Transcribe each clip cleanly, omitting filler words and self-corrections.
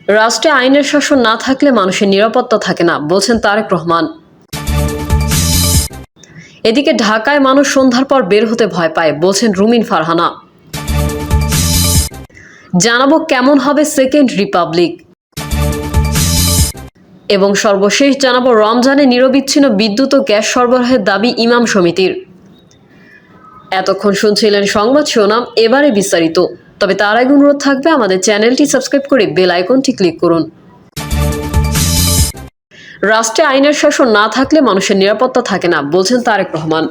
রাষ্ট্রে আইনের শাসন না থাকলে মানুষের নিরাপত্তা থাকে না, বলছেন তারেক রহমান। এদিকে ঢাকায় মানুষ সন্ধ্যার পর বের হতে ভয় পায়, বলছেন রুমিন ফারহানা। জানাবো কেমন হবে সেকেন্ড রিপাবলিক। এবং সর্বশেষ জানাবো রমজানে নিরবিচ্ছিন্ন বিদ্যুৎ ও গ্যাস সরবরাহের দাবি ইমাম সমিতির। এতক্ষণ শুনছিলেন সংবাদ শিরোনাম, এবারে বিস্তারিত। তবে তার আগে অনুরোধ থাকবে আমাদের চ্যানেলটি সাবস্ক্রাইব করে বেল আইকনটি ক্লিক করুন। রাষ্ট্রে আইনের শাসন না থাকলে মানুষের নিরাপত্তা থাকে না, বলছেন তারেক রহমান।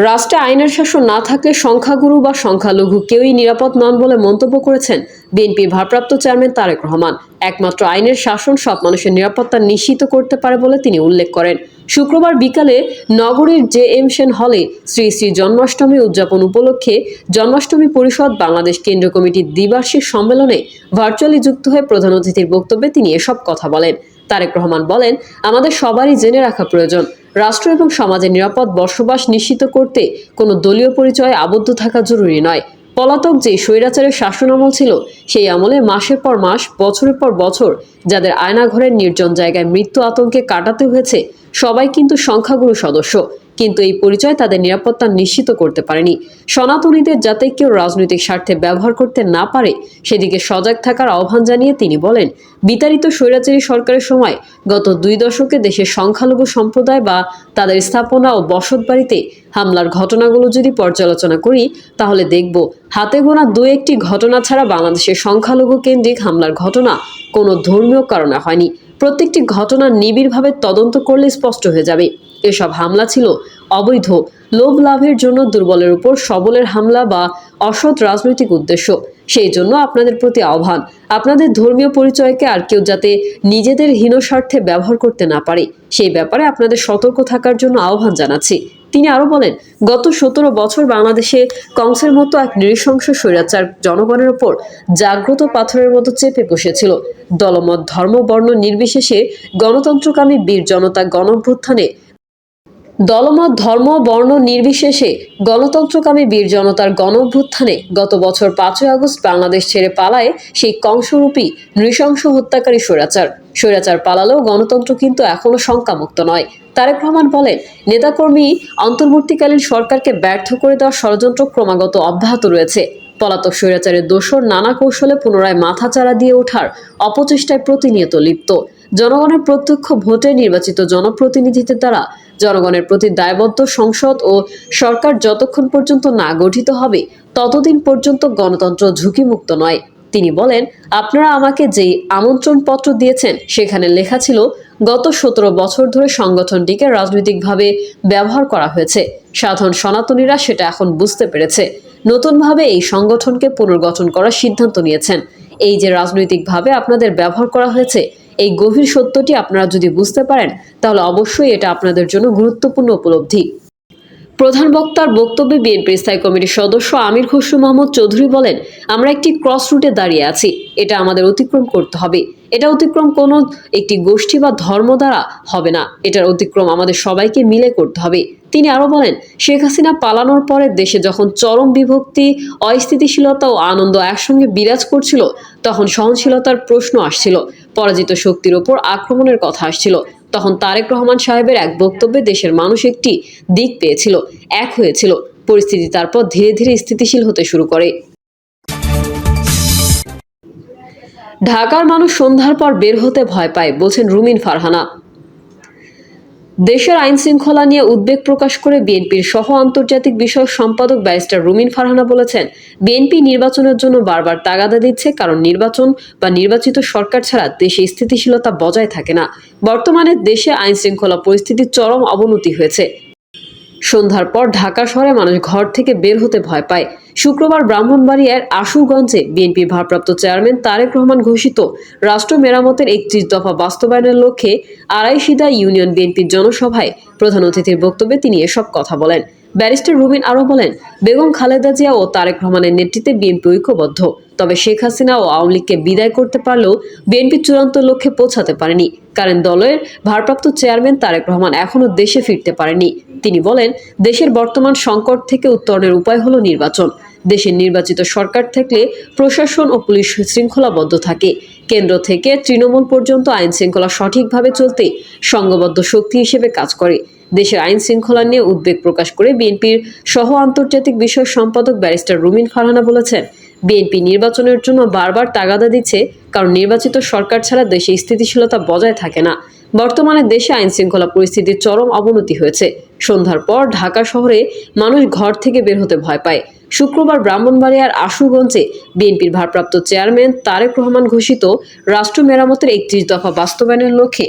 রাষ্ট্রে আইনের শাসন না থাকলে সংখ্যাগুরু বা সংখ্যালঘু কেউই নিরাপদ নন বলে মন্তব্য করেছেন বিএনপির ভারপ্রাপ্ত চেয়ারম্যান তারেক রহমান। একমাত্র আইনের শাসন সব মানুষের নিরাপত্তা নিশ্চিত করতে পারে বলে তিনি উল্লেখ করেন। শুক্রবার বিকালে নগরীর জে.এম. সেন হলে শ্রী শ্রী জন্মাষ্টমী উদযাপন উপলক্ষে জন্মাষ্টমী পরিষদ বাংলাদেশ কেন্দ্রীয় কমিটির দ্বিবার্ষিক সম্মেলনে ভার্চুয়ালি যুক্ত হয়ে প্রধান অতিথির বক্তব্যে তিনি এসব কথা বলেন। তারেক রহমান বলেন, আমাদের সবারই জেনে রাখা প্রয়োজন, রাষ্ট্র এবং সমাজের নিরাপদ বসবাস নিশ্চিত করতে কোনো দলীয় পরিচয়ে আবদ্ধ থাকা জরুরি নয়। পলাতক যে স্বৈরাচারের শাসন আমল ছিল, সেই আমলে মাসের পর মাস, বছরের পর বছর যাদের আয়নাঘরের নির্জন জায়গায় মৃত্যু আতঙ্কে কাটাতে হয়েছে, সবাই কিন্তু সংখ্যাগুরু সদস্য, কিন্তু এই পরিচয় তাদের নিরাপত্তা নিশ্চিত করতে পারেনি। সনাতনীদের যাতে কেউ রাজনৈতিক স্বার্থে ব্যবহার করতে না পারে সেদিকে সজাগ থাকার আহ্বান জানিয়ে তিনি বলেন, বিতাড়িত স্বৈরাচারী সরকারের সময় গত 2 দশকে দেশের সংখ্যালঘু সম্প্রদায় বা তাদের স্থাপনা ও বসতবাড়িতে হামলার ঘটনাগুলো যদি পর্যালোচনা করি, তাহলে দেখব হাতে গোনা 2-1টি ঘটনা ছাড়া বাংলাদেশের সংখ্যালঘু কেন্দ্রিক হামলার ঘটনা কোনো ধর্মীয় কারণে হয়নি। প্রত্যেকটি ঘটনা নিবিড়ভাবে তদন্ত করলে স্পষ্ট হয়ে যাবে এসব হামলা ছিল অবৈধ, লোভ লাভের জন্য দুর্বলের উপর সবলের হামলা বা অসৎ রাজনৈতিক উদ্দেশ্য। সেই জন্য আপনাদের প্রতি আহ্বান, আপনাদের ধর্মীয় পরিচয়কে আর কেউ যাতে নিজেদের হীন স্বার্থে ব্যবহার করতে না পারে সেই ব্যাপারে আপনাদের সতর্ক থাকার জন্য আহ্বান জানাচ্ছি। তিনি আরো বলেন, গত 17 বছর বাংলাদেশে কংসের মতো এক নৃশংস স্বৈরাচার জনগণের উপর জাগ্রত পাথরের মতো চেপে বসেছিল। দলমত, ধর্ম, বর্ণ নির্বিশেষে গণতন্ত্রকামী বীর জনতা গণঅভ্যুত্থানে দলমত, ধর্ম, বর্ণ নির্বিশেষে গণতন্ত্রকামী বীর জনতার গণঅভ্যুত্থানে গত বছর 5ই আগস্ট বাংলাদেশ ছেড়ে পালায় সেই কংসরূপী নৃশংস হত্যাকারী স্বৈরাচার পালালেও গণতন্ত্র কিন্তু এখনো শঙ্কামুক্ত নয়। তারেক রহমান বলেন, নেতাকর্মী অন্তর্বর্তীকালীন সরকারকে ব্যর্থ করে দেওয়ার ষড়যন্ত্র ক্রমাগত অব্যাহত রয়েছে। পলাতক স্বৈরাচারের দোসর নানা কৌশলে পুনরায় মাথাচাড়া দিয়ে ওঠার অপচেষ্টায় প্রতিনিয়ত লিপ্ত। জনগণের প্রত্যক্ষ ভোটে নির্বাচিত জনপ্রতিনিধিদের দ্বারা জনগণের প্রতি দায়বদ্ধ সংসদ ও সরকার যতক্ষণ পর্যন্ত না গঠিত হবে ততদিন পর্যন্ত গণতন্ত্র ঝুঁকিমুক্ত নয়। তিনি বলেন, আপনারা আমাকে যেই আমন্ত্রণপত্র দিয়েছেন সেখানে লেখা ছিল গত 17 বছর ধরে সংগঠনটিকে রাজনৈতিকভাবে ব্যবহার করা হয়েছে। সাধারণ সনাতনীরা সেটা এখন বুঝতে পেরেছে। নতুনভাবে এই সংগঠনকে পুনর্গঠন করার সিদ্ধান্ত নিয়েছেন। এই যে রাজনৈতিকভাবে আপনাদের ব্যবহার করা হয়েছে, এই গভীর সত্যটি আপনারা যদি বুঝতে পারেন তাহলে অবশ্যই এটা আপনাদের জন্য গুরুত্বপূর্ণ উপলব্ধি। প্রধান বক্তার বক্তব্যে বিএনপির স্থায়ী কমিটির সদস্য আমির খসরু মাহমুদ চৌধুরী বলেন, আমরা একটি ক্রস রুটে দাঁড়িয়ে আছি, এটা আমাদের অতিক্রম করতে হবে। এটা অতিক্রম কোনো একটি গোষ্ঠী বা ধর্ম দ্বারা হবে না, এটার অতিক্রম আমাদের সবাইকে মিলে করতে হবে। তিনি আরো বলেন, শেখ হাসিনা পালানোর পরে দেশে যখন চরম বিভক্তি, অস্থিতিশীলতা ও আনন্দ একসঙ্গে বিরাজ করছিল, তখন সহনশীলতার প্রশ্ন আসছিল, পরাজিত শক্তির ওপর আক্রমণের কথা আসছিল। তখন তারেক রহমান সাহেবের এক বক্তব্যে দেশের মানুষ একটি দিক পেয়েছিল, এক হয়েছিল। পরিস্থিতি তারপর ধীরে ধীরে স্থিতিশীল হতে শুরু করে। ঢাকার মানুষ সন্ধ্যার পর বের হতে ভয় পায়, বলছেন রুমিন ফারহানা। দেশের আইন শৃঙ্খলা নিয়ে উদ্বেগ প্রকাশ করে বিএনপির সহ আন্তর্জাতিক বিষয়ক সম্পাদক ব্যারিস্টার রুমিন ফারহানা বলেছেন, বিএনপি নির্বাচনের জন্য বারবার তাগাদা দিচ্ছে, কারণ নির্বাচন বা নির্বাচিত সরকার ছাড়া দেশে স্থিতিশীলতা বজায় থাকে না। বর্তমানে দেশে আইন শৃঙ্খলা পরিস্থিতির চরম অবনতি হয়েছে। সন্ধ্যার পর ঢাকা শহরে মানুষ ঘর থেকে বের হতে ভয় পায়। শুক্রবার ব্রাহ্মণবাড়িয়ার আশুগঞ্জে বিএনপির ভারপ্রাপ্ত চেয়ারম্যান তারেক রহমান ঘোষিত রাষ্ট্র মেরামতের 31 দফা বাস্তবায়নের লক্ষ্যে আড়াইশিদা ইউনিয়ন বিএনপির জনসভায় প্রধান অতিথির বক্তব্যে তিনি এসব কথা বলেন। ব্যারিস্টার রুবিন আরও বলেন, বেগম খালেদা জিয়া ও তারেক রহমানের নেতৃত্বে বিএনপি ঐক্যবদ্ধ, তবে শেখ হাসিনা ও আওয়ামী লীগকে বিদায় করতে পারলেও বিএনপির চূড়ান্ত লক্ষ্যে পৌঁছাতে পারেনি, কারণ দলের ভারপ্রাপ্ত চেয়ারম্যান তারেক রহমান এখনও দেশে ফিরতে পারেনি। তিনি বলেন, দেশের বর্তমান সংকট থেকে উত্তরণের উপায় হলো নির্বাচন। দেশের নির্বাচিত সরকার থাকলে প্রশাসন ও পুলিশ শৃঙ্খলাবদ্ধ থাকে। কেন্দ্র থেকে তৃণমূল পর্যন্ত আইন শৃঙ্খলা সঠিকভাবে চলতে সংঘবদ্ধ শক্তি হিসেবে কাজ করে। দেশের আইন শৃঙ্খলা নিয়ে উদ্বেগ প্রকাশ করে বিএনপির সহ আন্তর্জাতিক বিষয় সম্পাদক ব্যারিস্টার রুমিন ফারহানা বলেছেন, বিএনপি নির্বাচনের জন্য বারবার তাগাদা দিচ্ছে, কারণ নির্বাচিত সরকার ছাড়া দেশে স্থিতিশীলতা বজায় থাকে না। বর্তমানে দেশে আইন শৃঙ্খলা পরিস্থিতির চরম অবনতি হয়েছে। সন্ধ্যার পর ঢাকা শহরে মানুষ ঘর থেকে বের হতে ভয় পায়। শুক্রবার ব্রাহ্মণবাড়িয়ার আশুগঞ্জে বিএনপির ভারপ্রাপ্ত চেয়ারম্যান তারেক রহমান ঘোষিত রাষ্ট্র মেরামতের 31 দফা বাস্তবায়নের লক্ষ্যে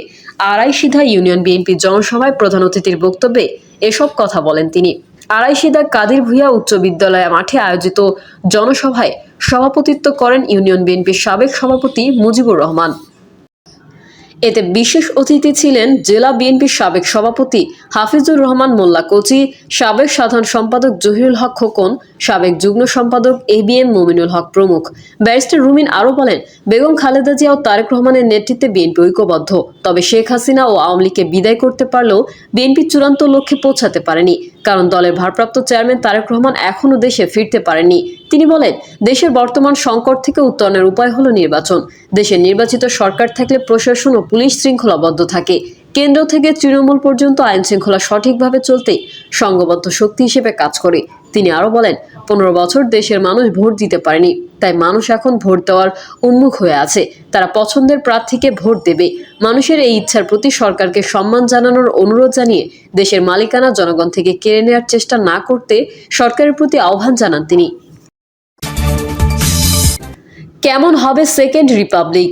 আড়াইসিধা ইউনিয়ন বিএনপির জনসভায় প্রধান অতিথির বক্তব্যে এসব কথা বলেন তিনি। আড়াইসিধা কাদির ভূঁইয়া উচ্চ বিদ্যালয় মাঠে আয়োজিত জনসভায় সভাপতিত্ব করেন ইউনিয়ন বিএনপির সাবেক সভাপতি মুজিবুর রহমান। এতে বিশেষ অতিথি ছিলেন জেলা বিএনপির সাবেক সভাপতি হাফিজুর রহমান মোল্লা কোচি, সাবেক সাধারণ সম্পাদক জহিরুল হক খোকন, সাবেক যুগ্ম সম্পাদক ABM মুমিনুল হক প্রমুখ। ব্যারিস্টার রুমিন আরও বলেন, বেগম খালেদা জিয়া ও তারেক রহমানের নেতৃত্বে বিএনপি ঐক্যবদ্ধ। তবে শেখ হাসিনা ও আওয়ামী লীগকে বিদায় করতে পারলেও বিএনপি চূড়ান্ত লক্ষ্যে পৌঁছাতে পারেনি, কারণ দলের ভারপ্রাপ্ত চেয়ারম্যান তারেক রহমান এখনও দেশে ফিরতে পারেননি। তিনি বলেন, দেশের বর্তমান সংকট থেকে উত্তরণের উপায় হলো নির্বাচন। দেশের নির্বাচিত সরকার থাকলে প্রশাসন ও পুলিশ শৃঙ্খলাবদ্ধ থাকে। কেন্দ্র থেকে তৃণমূল পর্যন্ত আইন শৃঙ্খলা সঠিকভাবে চলতে সংঘবদ্ধ শক্তি হিসেবে কাজ করে। তিনি আরও বলেন, 15 বছর দেশের মানুষ ভোট দিতে পারেনি, তাই মানুষ এখন ভোট দেওয়ার উন্মুখ হয়ে আছে। তারা পছন্দের প্রার্থীকে ভোট দেবে। মানুষের এই ইচ্ছার প্রতি সরকারকে সম্মান জানানোর অনুরোধ জানিয়ে দেশের মালিকানা জনগণ থেকে কেড়ে নেওয়ার চেষ্টা না করতে সরকারের প্রতি আহ্বান জানান তিনি। কেমন হবে সেকেন্ড রিপাবলিক?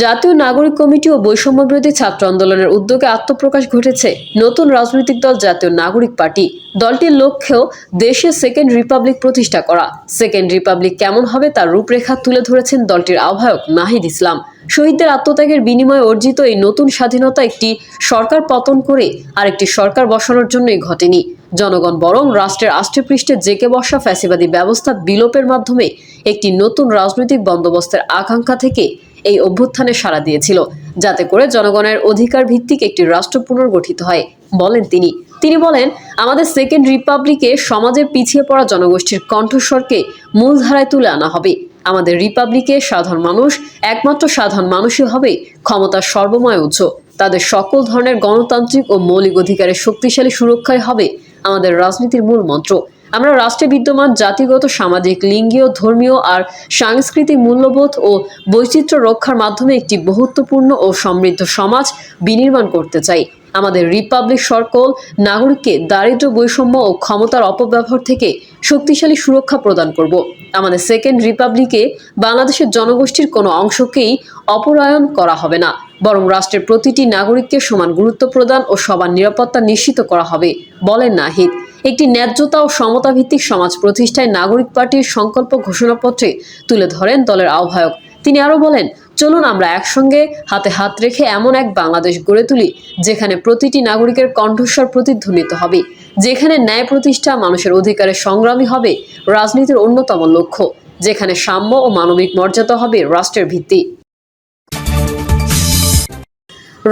জাতীয় নাগরিক কমিটি ও বৈষম্যবিরোধী ছাত্র আন্দোলনের উদ্যোগে আত্মপ্রকাশ ঘটেছে নতুন রাজনৈতিক দল জাতীয় নাগরিক পার্টি। দলটির লক্ষ্যেও দেশে সেকেন্ড রিপাবলিক প্রতিষ্ঠা করা। সেকেন্ড রিপাবলিক কেমন হবে তার রূপরেখা তুলে ধরেছেন দলটির আহ্বায়ক নাহিদ ইসলাম। শহীদদের আত্মত্যাগের বিনিময়ে অর্জিত এই নতুন স্বাধীনতা একটি সরকার পতন করে আরেকটি সরকার বসানোর জন্যই ঘটেনি। জনগণ বরং রাষ্ট্রের আষ্টেপৃষ্ঠে জেঁকে বসা ফ্যাসিবাদী ব্যবস্থা বিলোপের মাধ্যমে একটি নতুন রাজনৈতিক বন্দোবস্তের আকাঙ্ক্ষা থেকে এই অভ্যুত্থানে সাড়া দিয়েছিল, যাতে করে জনগণের অধিকার ভিত্তিক একটি রাষ্ট্র পুনর্গঠিত হয়, বলেন তিনি। তিনি বলেন, আমাদের সেকেন্ড রিপাবলিকে সমাজের পিছিয়ে পড়া জনগোষ্ঠীর কণ্ঠস্বরকে মূলধারায় তুলে আনা হবে। আমাদের রিপাবলিকে সাধারণ মানুষ, একমাত্র সাধারণ মানুষই হবে ক্ষমতার সর্বময় উৎস। তাদের সকল ধরনের গণতান্ত্রিক ও মৌলিক অধিকারের শক্তিশালী সুরক্ষাই হবে আমাদের রাজনীতির মূল মন্ত্র। আমরা রাষ্ট্রে বিদ্যমান জাতিগত, সামাজিক, লিঙ্গীয়, ধর্মীয় আর সাংস্কৃতিক মূল্যবোধ ও বৈচিত্র্য রক্ষার মাধ্যমে একটি বহুত্বপূর্ণ ও সমৃদ্ধ সমাজ বিনির্মাণ করতে চাই। আমাদের রিপাবলিক সকল নাগরিককে দারিদ্র্য, বৈষম্য ও ক্ষমতার অপব্যবহার থেকে শক্তিশালী সুরক্ষা প্রদান করব। আমাদের সেকেন্ড রিপাবলিকে বাংলাদেশের জনগোষ্ঠীর কোনো অংশকেই অপরায়ণ করা হবে না, বরং রাষ্ট্রের প্রতিটি নাগরিককে সমান গুরুত্ব প্রদান ও সবার নিরাপত্তা নিশ্চিত করা হবে, বলেন নাহিদ। একটি ন্যায্যতা ও সমতা ভিত্তিক সমাজ প্রতিষ্ঠায় নাগরিক পার্টির সংকল্প ঘোষণাপত্রে তুলে ধরেন দলের আহ্বায়ক। তিনি আরও বলেন, চলুন আমরা একসঙ্গে হাতে হাত রেখে এমন এক বাংলাদেশ গড়ে তুলি যেখানে প্রতিটি নাগরিকের কণ্ঠস্বর প্রতিধ্বনিত হবে, যেখানে ন্যায় প্রতিষ্ঠা, মানুষের অধিকারের সংগ্রামী হবে রাজনীতির অন্যতম লক্ষ্য, যেখানে সাম্য ও মানবিক মর্যাদা হবে রাষ্ট্রের ভিত্তি।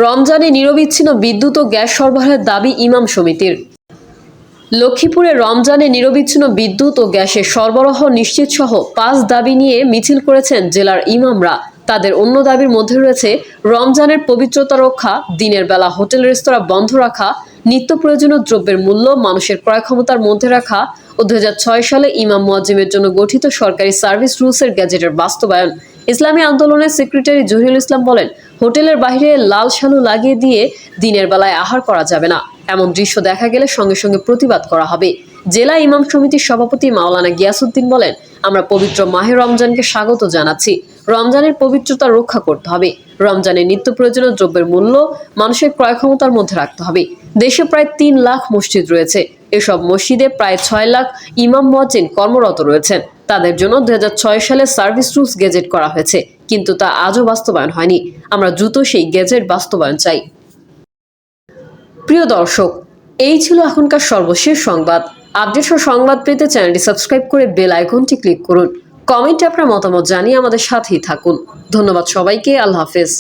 রমজানে নিরবিচ্ছিন্ন বিদ্যুৎ ও গ্যাস সরবরাহের দাবি ইমাম সমিতির। লক্ষ্মীপুরে রমজানে নিরবিচ্ছিন্ন বিদ্যুৎ ও গ্যাসের সরবরাহ নিশ্চিত সহ 5 দাবি নিয়ে মিছিল করেছেন জেলার ইমামরা। তাদের অন্য দাবির মধ্যে রয়েছে রমজানের পবিত্রতা রক্ষা, দিনের বেলা হোটেল রেস্তোরাঁ বন্ধ রাখা, নিত্য প্রয়োজনীয় দ্রব্যের মূল্য মানুষের ক্রয় ক্ষমতার মধ্যে রাখা ও 2006 সালে ইমাম মুয়াজ্জিমের জন্য গঠিত সরকারি সার্ভিস রুলসের গ্যাজেটের বাস্তবায়ন। ইসলামী আন্দোলনের সেক্রেটারি জহিরুল ইসলাম বলেন, হোটেলের বাইরে লাল শালু লাগিয়ে দিয়ে দিনের বেলায় আহার করা যাবে না, এমন দৃশ্য দেখা গেলে সঙ্গে সঙ্গে প্রতিবাদ করা হবে। জেলা ইমাম সমিতির সভাপতি মাওলানা গিয়াসউদ্দিন বলেন, আমরা পবিত্র মাহে রমজানকে স্বাগত জানাচ্ছি। রমজানের পবিত্রতা রক্ষা করতে হবে। রমজানের নিত্য প্রয়োজনীয় দ্রব্যের মূল্য মানুষের ক্রয় ক্ষমতার মধ্যে রাখতে হবে। দেশে প্রায় 3 লাখ মসজিদ রয়েছে। এসব মসজিদে প্রায় 6 লাখ ইমাম মুয়াজ্জিন কর্মরত রয়েছেন। তাদের জন্য 2006 সালে সার্ভিস রুলস গেজেট করা হয়েছে, কিন্তু তা আজও বাস্তবায়ন হয়নি। আমরা দ্রুত সেই গেজেট বাস্তবায়ন চাই। প্রিয় দর্শক, এই ছিল এখনকার সর্বশেষ সংবাদ। আপডেট ও সংবাদ পেতে চ্যানেলটি সাবস্ক্রাইব করে বেল আইকনটি ক্লিক করুন। কমেন্টে আপনার মতামত জানিয়ে আমাদের সাথেই থাকুন। ধন্যবাদ সবাইকে। আল্লাহ হাফেজ।